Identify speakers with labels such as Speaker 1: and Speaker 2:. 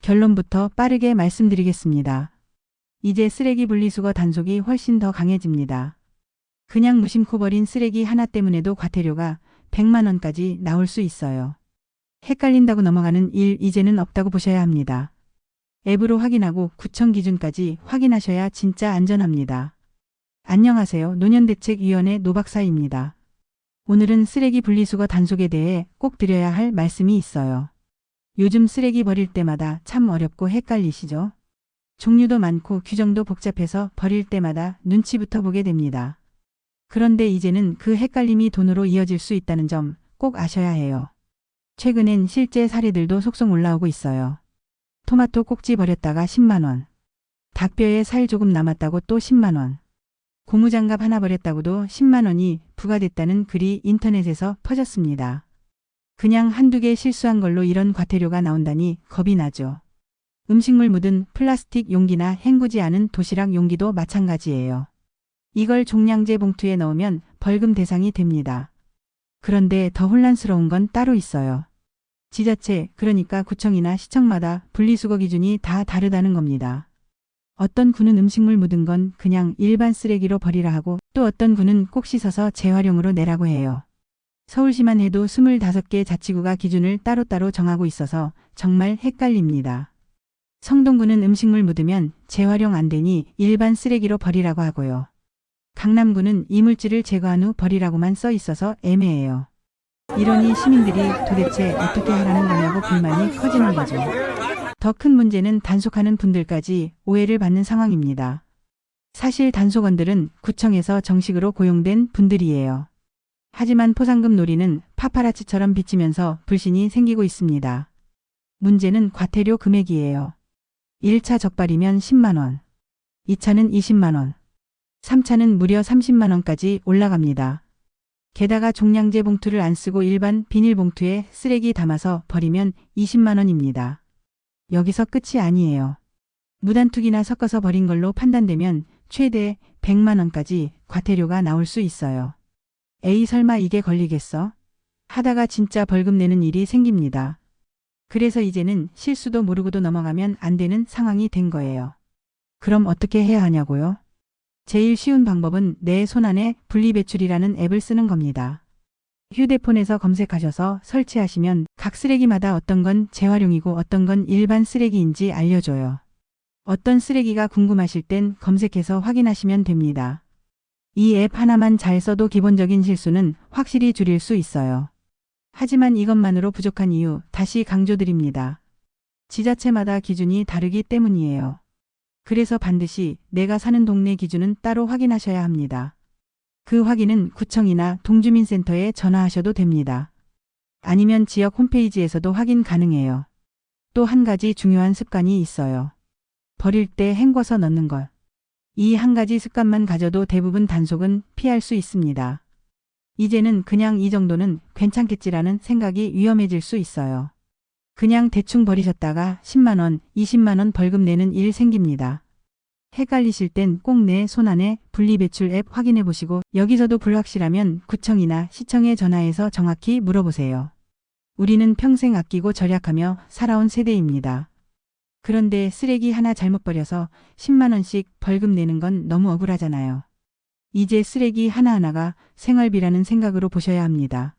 Speaker 1: 결론부터 빠르게 말씀드리겠습니다. 이제 쓰레기 분리수거 단속이 훨씬 더 강해집니다. 그냥 무심코 버린 쓰레기 하나 때문에도 과태료가 100만 원까지 나올 수 있어요. 헷갈린다고 넘어가는 일 이제는 없다고 보셔야 합니다. 앱으로 확인하고 구청 기준까지 확인하셔야 진짜 안전합니다. 안녕하세요. 노년대책위원회 노박사입니다. 오늘은 쓰레기 분리수거 단속에 대해 꼭 드려야 할 말씀이 있어요. 요즘 쓰레기 버릴 때마다 참 어렵고 헷갈리시죠? 종류도 많고 규정도 복잡해서 버릴 때마다 눈치부터 보게 됩니다. 그런데 이제는 그 헷갈림이 돈으로 이어질 수 있다는 점 꼭 아셔야 해요. 최근엔 실제 사례들도 속속 올라오고 있어요. 토마토 꼭지 버렸다가 10만 원. 닭뼈에 살 조금 남았다고 또 10만 원. 고무장갑 하나 버렸다고도 10만 원이 부과됐다는 글이 인터넷에서 퍼졌습니다. 그냥 한두 개 실수한 걸로 이런 과태료가 나온다니 겁이 나죠. 음식물 묻은 플라스틱 용기나 헹구지 않은 도시락 용기도 마찬가지예요. 이걸 종량제 봉투에 넣으면 벌금 대상이 됩니다. 그런데 더 혼란스러운 건 따로 있어요. 지자체, 그러니까 구청이나 시청마다 분리수거 기준이 다 다르다는 겁니다. 어떤 구는 음식물 묻은 건 그냥 일반 쓰레기로 버리라 하고 또 어떤 구는 꼭 씻어서 재활용으로 내라고 해요. 서울시만 해도 25개 자치구가 기준을 따로따로 정하고 있어서 정말 헷갈립니다. 성동구는 음식물 묻으면 재활용 안 되니 일반 쓰레기로 버리라고 하고요. 강남구는 이물질을 제거한 후 버리라고만 써 있어서 애매해요. 이러니 시민들이 도대체 어떻게 하라는 거냐고 불만이 커지는 거죠. 더 큰 문제는 단속하는 분들까지 오해를 받는 상황입니다. 사실 단속원들은 구청에서 정식으로 고용된 분들이에요. 하지만 포상금 놀이는 파파라치처럼 비치면서 불신이 생기고 있습니다. 문제는 과태료 금액이에요. 1차 적발이면 10만 원, 2차는 20만 원, 3차는 무려 30만 원까지 올라갑니다. 게다가 종량제 봉투를 안 쓰고 일반 비닐봉투에 쓰레기 담아서 버리면 20만 원입니다. 여기서 끝이 아니에요. 무단투기나 섞어서 버린 걸로 판단되면 최대 100만 원까지 과태료가 나올 수 있어요. 에이 설마 이게 걸리겠어? 하다가 진짜 벌금 내는 일이 생깁니다. 그래서 이제는 실수도 모르고도 넘어가면 안 되는 상황이 된 거예요. 그럼 어떻게 해야 하냐고요? 제일 쉬운 방법은 내 손안에 분리배출이라는 앱을 쓰는 겁니다. 휴대폰에서 검색하셔서 설치하시면 각 쓰레기마다 어떤 건 재활용이고 어떤 건 일반 쓰레기인지 알려줘요. 어떤 쓰레기가 궁금하실 땐 검색해서 확인하시면 됩니다. 이 앱 하나만 잘 써도 기본적인 실수는 확실히 줄일 수 있어요. 하지만 이것만으로 부족한 이유 다시 강조드립니다. 지자체마다 기준이 다르기 때문이에요. 그래서 반드시 내가 사는 동네 기준은 따로 확인하셔야 합니다. 그 확인은 구청이나 동주민센터에 전화하셔도 됩니다. 아니면 지역 홈페이지에서도 확인 가능해요. 또 한 가지 중요한 습관이 있어요. 버릴 때 헹궈서 넣는 것. 이 한 가지 습관만 가져도 대부분 단속은 피할 수 있습니다. 이제는 그냥 이 정도는 괜찮겠지라는 생각이 위험해질 수 있어요. 그냥 대충 버리셨다가 10만 원, 20만 원 벌금 내는 일 생깁니다. 헷갈리실 땐 꼭 내 손안에 분리배출 앱 확인해 보시고 여기서도 불확실하면 구청이나 시청에 전화해서 정확히 물어보세요. 우리는 평생 아끼고 절약하며 살아온 세대입니다. 그런데 쓰레기 하나 잘못 버려서 10만 원씩 벌금 내는 건 너무 억울하잖아요. 이제 쓰레기 하나하나가 생활비라는 생각으로 보셔야 합니다.